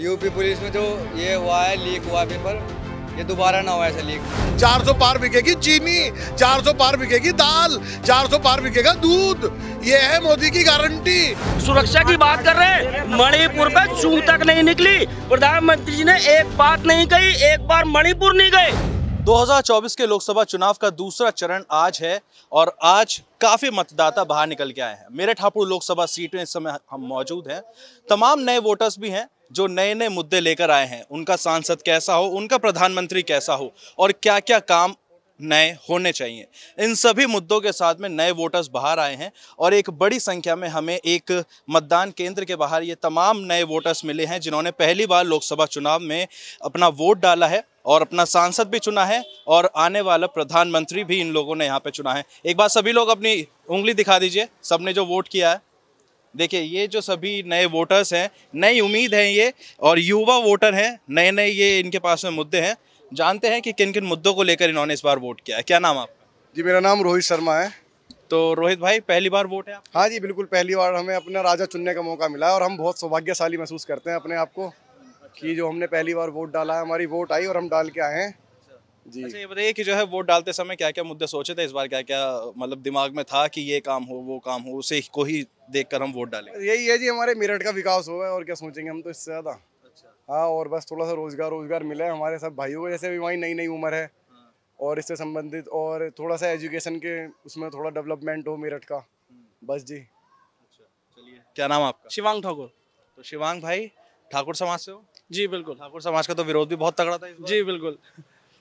UP police में जो ये हुआ है, लीक हुआ पेपर, ये दोबारा ना हो ऐसा लीक। 400 पार बिकेगी चीनी, 400 पार बिकेगी दाल, 400 पार बिकेगा दूध, ये है मोदी की गारंटी। सुरक्षा की बात कर रहे हैं, मणिपुर पे चूं तक नहीं निकली। प्रधानमंत्री जी ने एक बात नहीं कही, एक बार मणिपुर नहीं गए। 2024 के लोकसभा चुनाव का दूसरा चरण आज है और आज काफी मतदाता बाहर निकल के आए हैं। मेरठ हापुड़ लोकसभा सीट में इस समय हम मौजूद हैं। तमाम नए वोटर्स भी हैं जो नए नए मुद्दे लेकर आए हैं। उनका सांसद कैसा हो, उनका प्रधानमंत्री कैसा हो और क्या क्या काम नए होने चाहिए, इन सभी मुद्दों के साथ में नए वोटर्स बाहर आए हैं। और एक बड़ी संख्या में हमें एक मतदान केंद्र के बाहर ये तमाम नए वोटर्स मिले हैं जिन्होंने पहली बार लोकसभा चुनाव में अपना वोट डाला है और अपना सांसद भी चुना है और आने वाला प्रधानमंत्री भी इन लोगों ने यहाँ पे चुना है। एक बार सभी लोग अपनी उंगली दिखा दीजिए, सबने जो वोट किया है। देखिए, ये जो सभी नए वोटर्स हैं, नई उम्मीद है ये, और युवा वोटर हैं, नए नए ये इनके पास में मुद्दे हैं। जानते हैं कि किन किन मुद्दों को लेकर इन्होंने इस बार वोट किया है। क्या नाम आपका? जी, मेरा नाम रोहित शर्मा है। तो रोहित भाई, पहली बार वोट है आपका? हाँ जी, बिल्कुल पहली बार हमें अपना राजा चुनने का मौका मिला है और हम बहुत सौभाग्यशाली महसूस करते हैं अपने आप को कि जो हमने पहली बार वोट डाला है, हमारी वोट आई और हम डाल के आए हैं जी। अच्छा, ये बताइए कि जो है वोट डालते समय क्या क्या मुद्दे सोचे थे इस बार, क्या क्या मतलब दिमाग में था कि ये काम हो वो काम हो, उसे को ही देखकर हम वोट डालें? यही है जी, हमारे मेरठ का विकास हुआ है और क्या सोचेंगे हम तो इससे ज़्यादा। हाँ, और बस थोड़ा सा रोजगार मिले हमारे सब भाइयों को, जैसे भी हमारी नई नई उम्र है और इससे संबंधित, और थोड़ा सा एजुकेशन के उसमें थोड़ा डेवलपमेंट हो मेरठ का, बस जी। चलिए, क्या नाम आपका? शिवांग ठाकुर। तो शिवांग भाई, ठाकुर समाज से हो? जी बिल्कुल। ठाकुर समाज का तो विरोध भी बहुत तगड़ा था इस बार। जी बिल्कुल।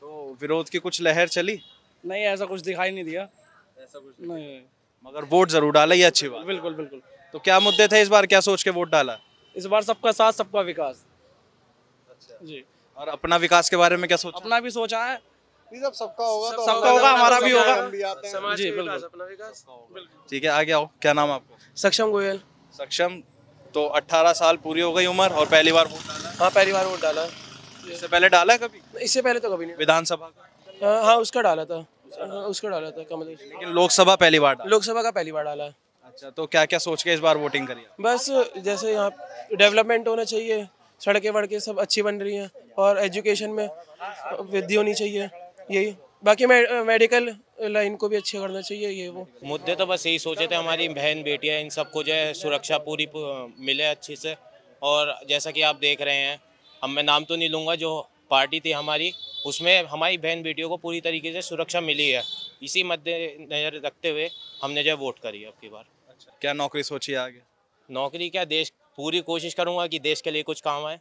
तो विरोध की कुछ लहर चली? नहीं, ऐसा कुछ दिखाई नहीं दिया। ऐसा कुछ नहीं। मगर वोट जरूर डाला, ये अच्छी बात। बिल्कुल बिल्कुल। तो क्या मुद्दे थे इस बार, क्या सोच के वोट डाला? इस बार सबका साथ सबका विकास। अच्छा जी। और अपना विकास के बारे में क्या सोचा? अपना भी सोचा है, जब सबका होगा तो सबका होगा, हमारा भी होगा। हम भी आते हैं। जी बिल्कुल, अपना विकास। ठीक है, आगे आओ। क्या नाम आपका? सक्षम गोयल। सक्षम, तो 18 साल पूरी हो गई उम्र और पहली बार वोट डाला? हाँ, पहली बार वोट डाला। इससे पहले डाला है कभी? इससे पहले तो कभी नहीं। विधानसभा का? हाँ, उसका डाला था, उसका डाला था कमल। लेकिन लोकसभा पहली बार डाला? लोकसभा का पहली बार डाला। अच्छा, तो क्या क्या सोच के इस बार वोटिंग करी? बस जैसे यहाँ डेवलपमेंट होना चाहिए, सड़कें वड़कें सब अच्छी बन रही हैं और एजुकेशन में वृद्धि होनी चाहिए, यही। बाकी मेडिकल लाइन को भी अच्छा करना चाहिए, ये वो मुद्दे तो बस यही सोचे थे, हमारी बहन बेटियां इन सबको जो है सुरक्षा पूरी मिले अच्छे से। और जैसा कि आप देख रहे हैं, अब मैं नाम तो नहीं लूँगा, जो पार्टी थी हमारी उसमें हमारी बहन बेटियों को पूरी तरीके से सुरक्षा मिली है। इसी मद्देनजर रखते हुए हमने जो है वोट करी अब की बार। अच्छा, क्या नौकरी सोची है आगे? नौकरी क्या, देश पूरी कोशिश करूँगा कि देश के लिए कुछ काम आए।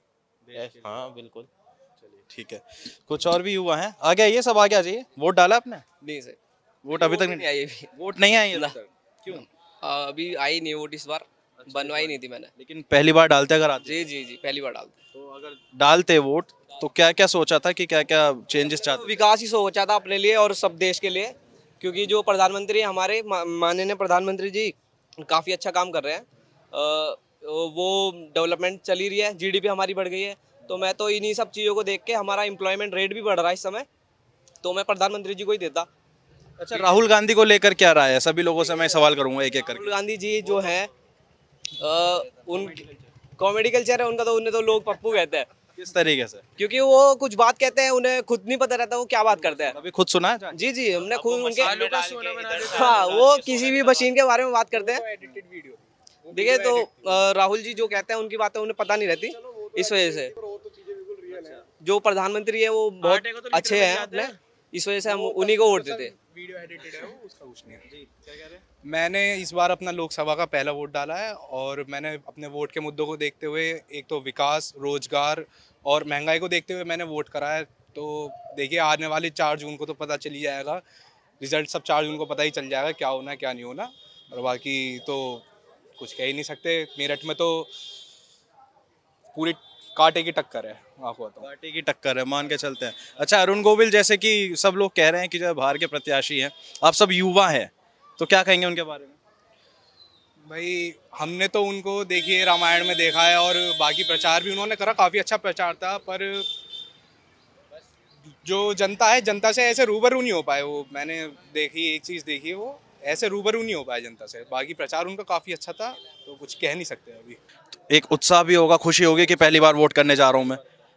हाँ बिल्कुल। चलिए, ठीक है। कुछ और भी युवा हैं, आगे आइए, सब आगे आ जाइए। वोट डाला आपने? नहीं सर, वोट अभी तक नहीं आई। वोट नहीं आई अभी तक? क्यों? अभी आई नहीं वोट इस बार। बनवाई नहीं थी मैंने। लेकिन पहली बार डालते अगर आते? जी जी जी, पहली बार डालते। तो अगर डालते वोट तो क्या क्या सोचा था कि क्या क्या चेंजेस चाहते? विकास ही सोचा था अपने लिए और सब देश के लिए, क्योंकि जो प्रधानमंत्री हमारे माननीय प्रधानमंत्री जी काफ़ी अच्छा काम कर रहे हैं। वो डेवलपमेंट चली रही है, जीडीपी हमारी बढ़ गई है। तो मैं तो इन्हीं सब चीज़ों को देख के, हमारा एम्प्लॉयमेंट रेट भी बढ़ रहा है इस समय, तो मैं प्रधानमंत्री जी को ही देता। अच्छा, राहुल गांधी को लेकर क्या राय है? सभी लोगों से मैं सवाल करूंगा एक एक करके। राहुल गांधी जी जो है, उन कॉमेडी कल्चर है उनका, तो उन्हें तो लोग पप्पू कहते हैं। किस तरीके से? क्योंकि वो कुछ बात कहते हैं, उन्हें खुद नहीं पता रहता वो क्या बात करते हैं। अभी खुद सुना है? जी जी, हमने खुद उनके, हाँ, वो किसी भी मशीन के बारे में बात करते हैं। देखिए, तो राहुल जी जो कहते हैं उनकी बातें उन्हें पता नहीं रहती, इस वजह से। जो प्रधानमंत्री है वो बहुत अच्छे हैं अपने, इस वजह से हम उन्हीं को वोट देते हैं। वीडियो एडिटेड है वो, उसका कुछ नहीं है। मैंने इस बार अपना लोकसभा का पहला वोट डाला है और मैंने अपने वोट के मुद्दों को देखते हुए, एक तो विकास, रोजगार और महंगाई को देखते हुए मैंने वोट करा है। तो देखिए, आने वाली 4 जून को तो पता चल ही जाएगा, रिजल्ट सब 4 जून को पता ही चल जाएगा क्या होना है क्या नहीं होना। और बाकी तो कुछ कह ही नहीं सकते। मेरठ में तो पूरी कांटे की टक्कर है, आपको बताऊं। पार्टी की टक्कर है, मान के चलते हैं। अच्छा, अरुण गोविल जैसे कि सब लोग कह रहे हैं कि जो बाहर के प्रत्याशी हैं, आप सब युवा हैं, तो क्या कहेंगे उनके बारे में? भाई, हमने तो उनको देखिए रामायण में देखा है और बाकी प्रचार भी उन्होंने करा, काफ़ी अच्छा प्रचार था। पर जो जनता है, जनता से ऐसे रूबरू नहीं हो पाए वो। मैंने देखी, एक चीज़ देखी, वो ऐसे रूबरू नहीं हो पाए जनता से। बाकी प्रचार उनका काफ़ी अच्छा था, तो कुछ कह नहीं सकते अभी। एक उत्साह भी होगा, खुशी होगी कि पहली बार वोट करने जा रहा हूँ मैं,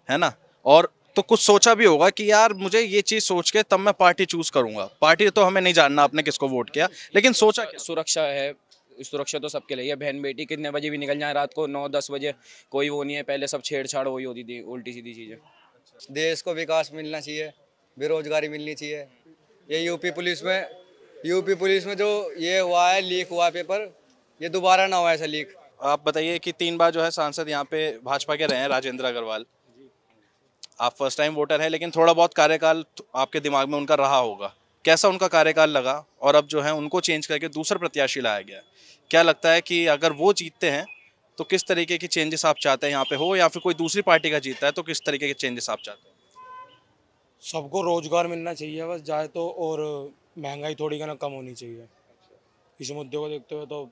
है ना। और तो कुछ सोचा भी होगा कि यार मुझे ये चीज़ सोच के तब मैं पार्टी चूज करूंगा। पार्टी तो हमें नहीं जानना आपने किसको वोट किया, लेकिन सोचा क्या? सुरक्षा है, सुरक्षा तो सबके लिए है। बहन बेटी कितने बजे भी निकल जाए, रात को 9-10 बजे, कोई वो नहीं है। पहले सब छेड़छाड़ वही होती थी, उल्टी सीधी चीज़ें। देश को विकास मिलना चाहिए, बेरोजगारी मिलनी चाहिए। ये यूपी पुलिस में जो ये हुआ है, लीक हुआ है पेपर, ये दोबारा ना हो ऐसा लीक। आप बताइए कि 3 बार जो है सांसद यहाँ पे भाजपा के रहे हैं, राजेंद्र अग्रवाल। आप फर्स्ट टाइम वोटर हैं, लेकिन थोड़ा बहुत कार्यकाल आपके दिमाग में उनका रहा होगा। कैसा उनका कार्यकाल लगा? और अब जो है उनको चेंज करके दूसरा प्रत्याशी लाया गया। क्या लगता है कि अगर वो जीतते हैं तो किस तरीके की चेंजेस आप चाहते हैं यहाँ पे हो, या फिर कोई दूसरी पार्टी का जीतता है तो किस तरीके के चेंजेस आप चाहते हैं? सबको रोजगार मिलना चाहिए बस जाए तो, और महंगाई थोड़ी ना कम होनी चाहिए। इस मुद्दे को देखते हुए तो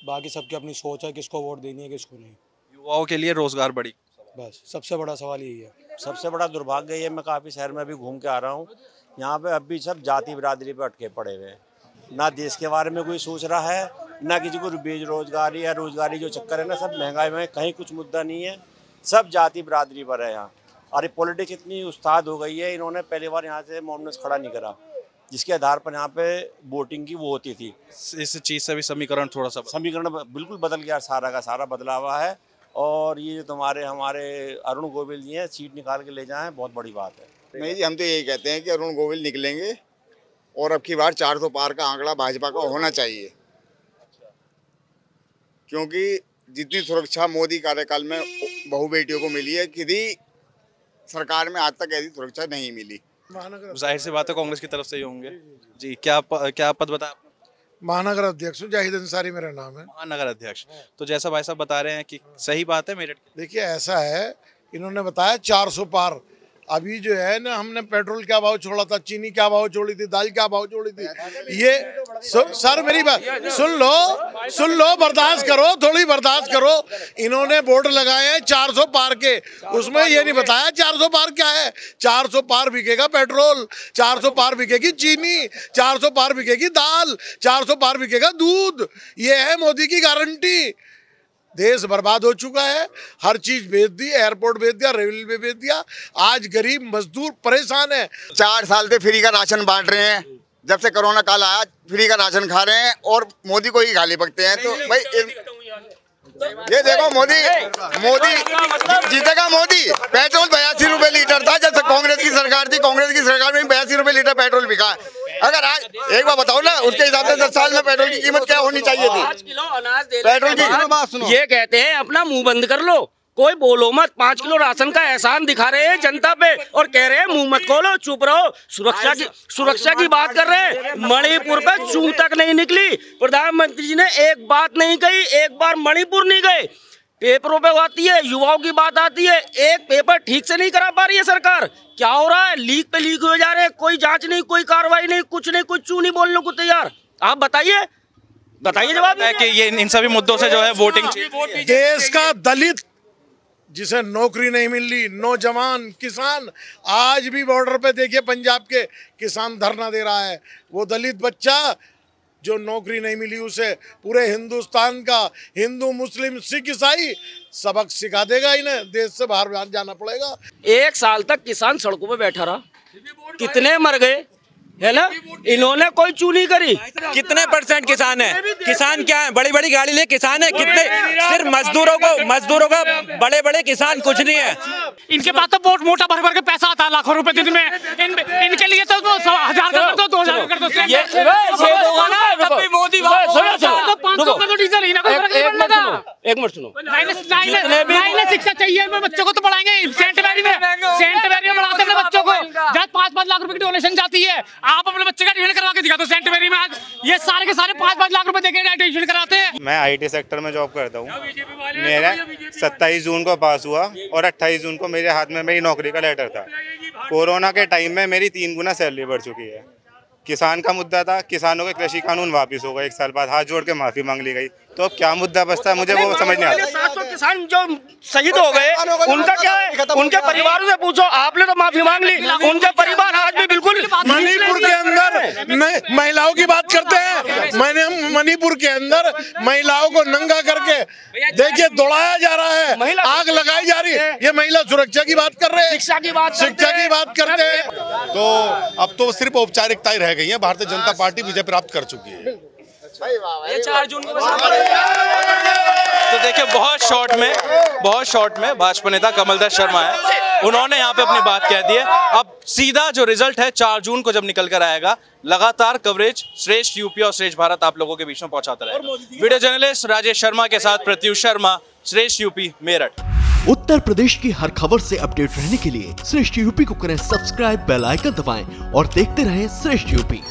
बाकी सबकी अपनी सोच है, किसको वोट देनी है किसको नहीं। युवाओं के लिए रोजगार बढ़ी, बस सबसे बड़ा सवाल यही है। सबसे बड़ा दुर्भाग्य ये, मैं काफ़ी शहर में भी घूम के आ रहा हूँ, यहाँ पे अब भी सब जाति बिरादरी पे अटके पड़े हुए हैं। ना देश के बारे में कोई सोच रहा है, ना किसी को बेरोजगारी या रोजगारी जो चक्कर है ना, सब महंगाई में कहीं कुछ मुद्दा नहीं है, सब जाति बिरादरी पर है यहाँ। और ये पॉलिटिक्स इतनी उस्ताद हो गई है, इन्होंने पहली बार यहाँ से मोमनस खड़ा नहीं करा, जिसके आधार पर यहाँ पे वोटिंग की वो होती थी। इस चीज़ से भी समीकरण थोड़ा सा समीकरण बिल्कुल बदल गया, सारा का सारा बदला हुआ है। और ये जो हमारे अरुण गोविल जी हैं, सीट निकाल के ले जाएं, बहुत बड़ी बात है। नहीं जी, हम तो यही कहते हैं कि अरुण गोविल निकलेंगे और अब की बार 400 पार का आंकड़ा भाजपा का होना चाहिए, क्योंकि जितनी सुरक्षा मोदी कार्यकाल में बहू बेटियों को मिली है, किसी सरकार में आज तक ऐसी सुरक्षा नहीं मिली। जाहिर सी बात है कांग्रेस की तरफ से ही होंगे जी। क्या पद बताया? महानगर अध्यक्ष जाहिद अंसारी मेरा नाम है। महानगर अध्यक्ष। तो जैसा भाई साहब बता रहे हैं कि सही बात है मेरठ की। देखिए ऐसा है, इन्होंने बताया 400 पार। अभी जो है ना, हमने पेट्रोल क्या भाव छोड़ा था, चीनी क्या भाव छोड़ी थी, दाल क्या भाव छोड़ी थी, ये सर मेरी बात सुन लो, बर्दाश्त करो, थोड़ी बर्दाश्त करो। इन्होंने बोर्ड लगाए हैं 400 पार के, उसमें ये नहीं बताया 400 पार क्या है। 400 पार बिकेगा पेट्रोल, 400 पार बिकेगी चीनी, 400 पार बिकेगी दाल, 400 पार बिकेगा दूध। ये है मोदी की गारंटी। देश बर्बाद हो चुका है, हर चीज बेच दी, एयरपोर्ट बेच दिया, रेलवे बेच दिया। आज गरीब मजदूर परेशान है। 4 साल से फ्री का राशन बांट रहे हैं, जब से कोरोना काल आया फ्री का राशन खा रहे हैं और मोदी को ही गाली बकते हैं। तो भाई ये देखो, मोदी जीतेगा मोदी। पेट्रोल 82 रुपए लीटर था जब कांग्रेस की सरकार थी, कांग्रेस की सरकार में 82 रुपए लीटर पेट्रोल बिका। अगर आज एक बार बताओ ना, उसके हिसाब से 10 साल में पेट्रोल की कीमत क्या होनी चाहिए थी? 5 किलो अनाज दे पेट्रोल की ये कहते हैं अपना मुंह बंद कर लो, कोई बोलो मत। 5 किलो राशन का एहसान दिखा रहे हैं जनता पे और कह रहे हैं मुंह मत खोलो, चुप रहो। सुरक्षा की बात कर रहे हैं। मणिपुर पे चूं तक नहीं निकली, प्रधानमंत्री जी ने एक बात नहीं कही, एक बार मणिपुर नहीं गए। पेपरों पे आती है, युवाओं की बात आती है, एक पेपर ठीक से नहीं करा पा रही है सरकार। क्या हो रहा है? लीक पे लीक हुए जा रहे हैं, कोई जांच नहीं, कोई कार्रवाई नहीं, कुछ नहीं, कुछ चू नहीं बोलने को तैयार। आप बताइए जवाब है कि ये इन सभी मुद्दों से जो है वोटिंग। देश का दलित जिसे नौकरी नहीं मिल रही, नौजवान, किसान, आज भी बॉर्डर पे देखिए पंजाब के किसान धरना दे रहा है। वो दलित बच्चा जो नौकरी नहीं मिली, उसे पूरे हिंदुस्तान का हिंदू, मुस्लिम, सिख, ईसाई सबक सिखा देगा। इन्हें देश से बाहर जाना पड़ेगा। 1 साल तक किसान सड़कों पे बैठा रहा, कितने मर गए, है ना? इन्होंने कोई चू नहीं करी। कितने % किसान है? किसान क्या है? बड़ी बड़ी गाड़ी ले किसान है कितने? सिर्फ मजदूरों का बड़े बड़े किसान कुछ नहीं है। इनके पास तो बहुत मोटा भर के पैसा आता है, लाखों रुपए दिन में। इनके लिए तो 1000 कर दो, 2000 कर दो। मोदी 500 कर दो डीजल, एक मिनट सुनो। शिक्षा चाहिए बच्चों को, तो पढ़ाएंगे सेंट मैरी में पढ़ाते हैं बच्चों को, जहाँ 5-5 लाख रुपए की डोनेशन जाती है। आप अपने बच्चे का एडमिशन करवा के दिखा दो सेंट मैरी में। आज ये सारे के सारे 5-5 लाख रुपए देके एडमिशन कराते हैं। मैं IT सेक्टर में जॉब करता हूँ। मेरा 27 जून को पास हुआ और 28 जून को मेरे हाथ में मेरी नौकरी का लेटर था। कोरोना के टाइम में मेरी 3 गुना सैलरी बढ़ चुकी है। किसान का मुद्दा था, किसानों के कृषि कानून वापस हो गए 1 साल बाद, हाथ जोड़ के माफी मांग ली गई। तो अब क्या मुद्दा बचता है, मुझे वो समझ नहीं आता। 700 किसान जो शहीद हो गए, उनका क्या है? उनके परिवारों से पूछो। आपने तो माफी मांग ली, उनके परिवार आज भी बिल्कुल। मणिपुर के अंदर महिलाओं की बात करते हैं। मैंने मणिपुर के अंदर महिलाओं को नंगा करके देखिए दौड़ाया जा रहा है, आग लगाई जा रही है। ये महिला सुरक्षा की बात कर रहे हैं, शिक्षा की बात करते हैं। तो अब तो सिर्फ औपचारिकताएं रह गई हैं। भारतीय जनता पार्टी विजय प्राप्त कर चुकी है। ये 4 जून को तो देखिए बहुत शॉर्ट में भाजपा नेता कमलदत्त शर्मा है, उन्होंने यहाँ पे अपनी बात कह दी है। अब सीधा जो रिजल्ट है 4 जून को जब निकल कर आएगा, लगातार कवरेज श्रेष्ठ यूपी और श्रेष्ठ भारत आप लोगों के बीच में पहुंचाता रहेगा। वीडियो जर्नलिस्ट राजेश शर्मा के साथ प्रत्युष शर्मा, श्रेष्ठ यूपी, मेरठ। उत्तर प्रदेश की हर खबर से अपडेट रहने के लिए श्रेष्ठ यूपी को करें सब्सक्राइब, बेल आइकन दबाएं और देखते रहें श्रेष्ठ यूपी।